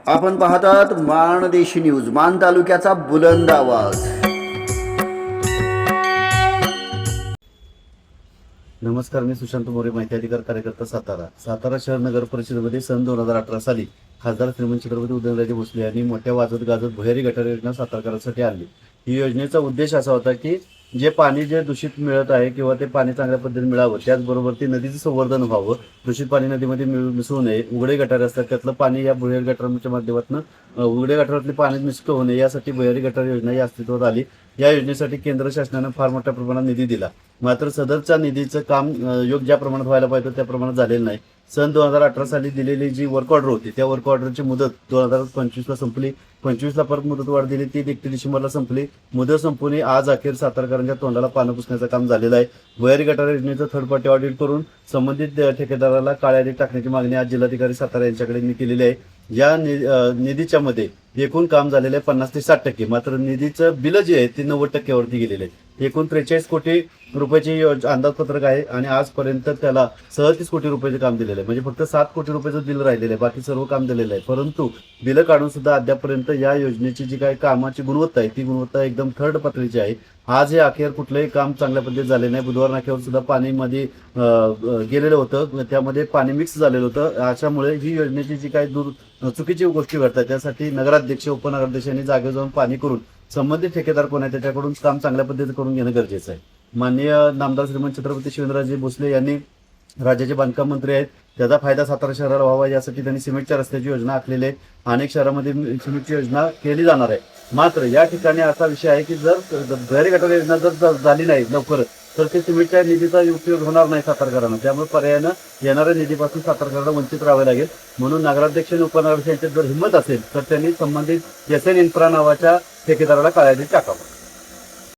आपण पाहतात माणदेशी न्यूज, मान तालुक्याचा बुलंद आवाज। नमस्कार, मी सुशांत मोरे, माहिती अधिकार कार्यकर्ता, सातारा शहर नगर परिषदेमध्ये सन 2018 साली खासदार श्रीमंत छत्रपती उदयनराजे भोसले यांनी मोठ्या वाजत गाजत भुयारी गटार योजना सातारकरांसाठी आणली। ही योजनेचा उद्देश असा होता की जे पाणी दूषित मिळत आहे किंवा ते पाणी चांगल्या पद्धतीने मिळावं, त्याचबरोबर ते नदीचं संवर्धन व्हावं, दूषित पाणी नदीमध्ये मिसळू नये, उघडे गटारे असतात त्यातलं पाणी या भुयारी गटारांच्या माध्यमातून उघडे गटारातले पाणी मिसळ होऊ नये यासाठी भुयारी गटार योजना ही अस्तित्वात आली। या योजनेसाठी केंद्र शासनाने फार मोठ्या प्रमाणात निधी दिला, मात्र सदरच्या निधीचं काम योग्य ज्या प्रमाणात व्हायला पाहिजे त्या प्रमाणात झालेलं नाही। सन 2018 साली दिलेली जी वर्क ऑर्डर होती त्या वर्क ऑर्डरची मुदत 2025ला संपली, 25ला परत मुदत वाढ दिली, ती 31 डिसेंबरला संपली। मुदत संपून आज अखेर सातारकरांच्या तोंडाला पानं पुसण्याचं काम झालेलं आहे। भुयारी गटार योजनेचं थर्ड पार्टी ऑडिट करून संबंधित ठेकेदाराला काळ्या यादीत टाकण्याची मागणी आज जिल्हाधिकारी सातारा यांच्याकडे मी केलेली आहे। या निधीच्या मध्ये एकूण काम झालेलं आहे 50 ते 60%, मात्र निधीचं बिल जे आहे ते 90% वरती गेलेलं आहे। एकूण 43 कोटी रुपयाची अंदाजपत्रक आहे आणि आजपर्यंत त्याला 37 कोटी रुपयाचे काम दिलेलं आहे, म्हणजे फक्त 7 कोटी रुपयाचं बिल राहिलेलं आहे, बाकी सर्व काम दिलेलं आहे। परंतु बिल काढून सुद्धा अद्यापर्यंत या योजनेची जी काही कामाची गुणवत्ता आहे ती गुणवत्ता एकदम थर्ड पातळीची आहे। आज हे अखेर कुठलंही काम चांगल्या पद्धतीने झाले नाही। बुधवार नाक्यावर सुद्धा पाणी मध्ये गेलेलं होतं, त्यामध्ये पाणी मिक्स झालेलं होतं। अशामुळे ही योजनेची जी काही चुकीची गोष्टी घडतात त्यासाठी नगराध्यक्ष उपनगराध्यक्षांनी जागेवर जाऊन पाणी करून संबंधित ठेकेदार कोण आहे त्याच्याकडून काम चांगल्या पद्धतीने करून घेणं गरजेचं आहे। माननीय नामदार श्रीमंत छत्रपती शिवेंद्रराजे भोसले यांनी राज्याचे बांधकाम मंत्री आहेत, त्याचा फायदा सातारा शहराला व्हावा यासाठी त्यांनी सिमेंटच्या रस्त्याची योजना आखलेली आहे। अनेक शहरांमध्ये सिमेंटची योजना केली जाणार आहे, मात्र या ठिकाणी असा विषय आहे की जर भुयारी गटार योजना जर झाली नाही लवकरच तर ते सिमेंटच्या निधीचा उपयोग होणार नाही सातारकरांना, त्यामुळे पर्यायानं येणाऱ्या निधीपासून सातारकरांना वंचित राहावे लागेल। म्हणून नगराध्यक्ष आणि उपनगराध्यक्ष यांच्यात जर हिंमत असेल तर त्यांनी संबंधित SN इन्फ्रा नावाच्या ठेकेदाराला काळ्या यादीत टाकावं।